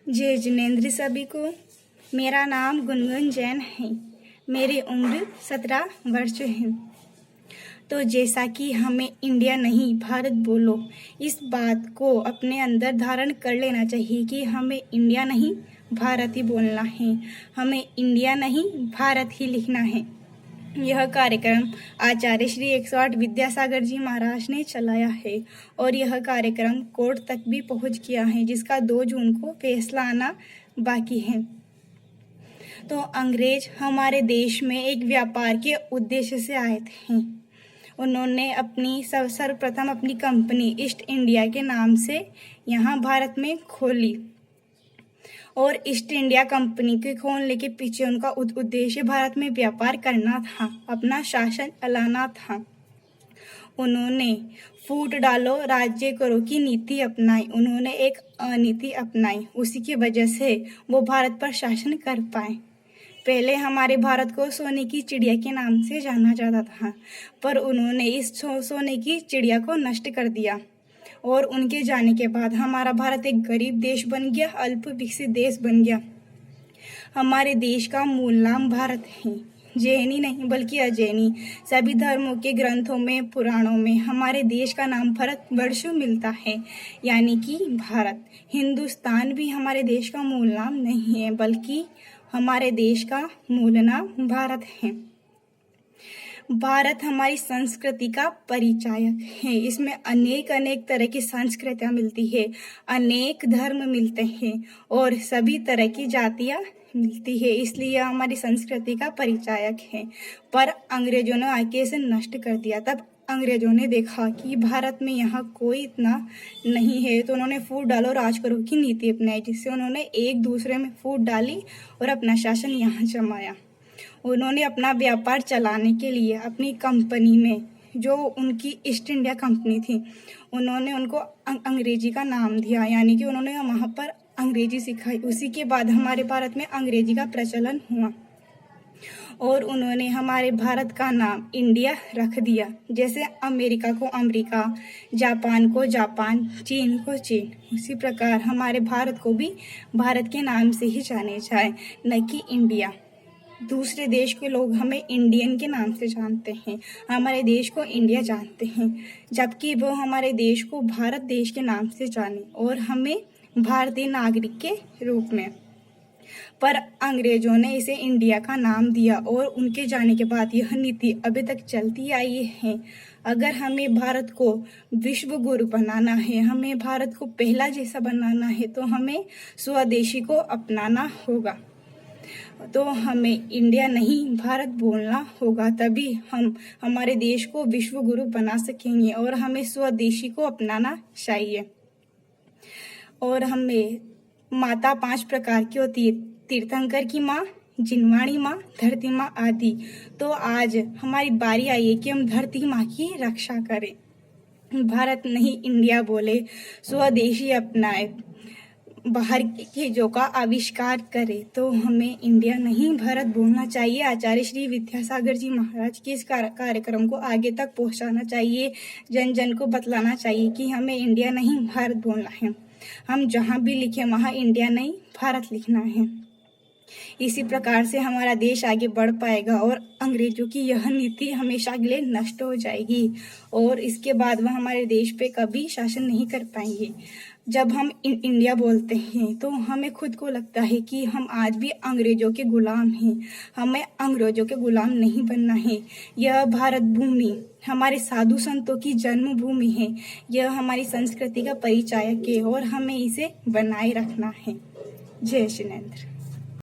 जय जिनेंद्र सभी को। मेरा नाम गुनगुन जैन है। मेरी उम्र 17 वर्ष है। तो जैसा कि हमें इंडिया नहीं भारत बोलो, इस बात को अपने अंदर धारण कर लेना चाहिए कि हमें इंडिया नहीं भारत ही बोलना है। हमें इंडिया नहीं भारत ही लिखना है। यह कार्यक्रम आचार्य श्री 108 विद्यासागर जी महाराज ने चलाया है और यह कार्यक्रम कोर्ट तक भी पहुंच गया है, जिसका 2 जून को फैसला आना बाकी है। तो अंग्रेज हमारे देश में एक व्यापार के उद्देश्य से आए थे। उन्होंने अपनी सर्वप्रथम अपनी कंपनी ईस्ट इंडिया के नाम से यहाँ भारत में खोली और ईस्ट इंडिया कंपनी के खोलने के पीछे उनका उद्देश्य भारत में व्यापार करना था, अपना शासन चलाना था। उन्होंने फूट डालो राज्य करो की नीति अपनाई। उन्होंने एक अनीति अपनाई, उसी की वजह से वो भारत पर शासन कर पाए। पहले हमारे भारत को सोने की चिड़िया के नाम से जाना जाता था, पर उन्होंने इस सोने की चिड़िया को नष्ट कर दिया और उनके जाने के बाद हमारा भारत एक गरीब देश बन गया, अल्प विकसित देश बन गया। हमारे देश का मूल नाम भारत है, जैनी नहीं बल्कि अजैनी। सभी धर्मों के ग्रंथों में, पुराणों में हमारे देश का नाम भारतवर्ष मिलता है, यानी कि भारत। हिंदुस्तान भी हमारे देश का मूल नाम नहीं है, बल्कि हमारे देश का मूल नाम भारत है। भारत हमारी संस्कृति का परिचायक है। इसमें अनेक तरह की संस्कृतियाँ मिलती है, अनेक धर्म मिलते हैं और सभी तरह की जातियाँ मिलती है, इसलिए हमारी संस्कृति का परिचायक है। पर अंग्रेजों ने आके इसे नष्ट कर दिया। तब अंग्रेजों ने देखा कि भारत में यहाँ कोई इतना नहीं है, तो उन्होंने फूट डालो राज करो की नीति अपनाई, जिससे उन्होंने एक दूसरे में फूट डाली और अपना शासन यहाँ जमाया। उन्होंने अपना व्यापार चलाने के लिए अपनी कंपनी में, जो उनकी ईस्ट इंडिया कंपनी थी, उन्होंने उनको अंग्रेजी का नाम दिया, यानी कि उन्होंने वहाँ पर अंग्रेजी सिखाई। उसी के बाद हमारे भारत में अंग्रेजी का प्रचलन हुआ और उन्होंने हमारे भारत का नाम इंडिया रख दिया। जैसे अमेरिका को अमेरिका, जापान को जापान, चीन को चीन, उसी प्रकार हमारे भारत को भी भारत के नाम से ही जाने जाए, न कि इंडिया। दूसरे देश के लोग हमें इंडियन के नाम से जानते हैं, हमारे देश को इंडिया जानते हैं, जबकि वो हमारे देश को भारत देश के नाम से जाने और हमें भारतीय नागरिक के रूप में। पर अंग्रेजों ने इसे इंडिया का नाम दिया और उनके जाने के बाद यह नीति अभी तक चलती आई है। अगर हमें भारत को विश्व गुरु बनाना है, हमें भारत को पहला जैसा बनाना है, तो हमें स्वदेशी को अपनाना होगा। तो हमें इंडिया नहीं भारत बोलना होगा, तभी हम हमारे देश को विश्व गुरु बना सकेंगे और हमें स्वदेशी को अपनाना चाहिए। और हमें माता 5 प्रकार की होती है, तीर्थंकर की माँ, जिनवाणी माँ, धरती माँ आदि। तो आज हमारी बारी आई है कि हम धरती माँ की रक्षा करें, भारत नहीं इंडिया बोले, स्वदेशी अपनाए, बाहर की चीजों का आविष्कार करे। तो हमें इंडिया नहीं भारत बोलना चाहिए। आचार्य श्री विद्यासागर जी महाराज के इस कार्यक्रम को आगे तक पहुंचाना चाहिए, जन जन को बतलाना चाहिए कि हमें इंडिया नहीं भारत बोलना है। हम जहां भी लिखें वहां इंडिया नहीं भारत लिखना है। इसी प्रकार से हमारा देश आगे बढ़ पाएगा और अंग्रेजों की यह नीति हमेशा के लिए नष्ट हो जाएगी और इसके बाद वह हमारे देश पे कभी शासन नहीं कर पाएंगे। जब हम इंडिया बोलते हैं तो हमें खुद को लगता है कि हम आज भी अंग्रेजों के गुलाम हैं। हमें अंग्रेजों के गुलाम नहीं बनना है। यह भारत भूमि हमारे साधु संतों की जन्मभूमि है, यह हमारी संस्कृति का परिचायक है और हमें इसे बनाए रखना है। जय जिनेंद्र।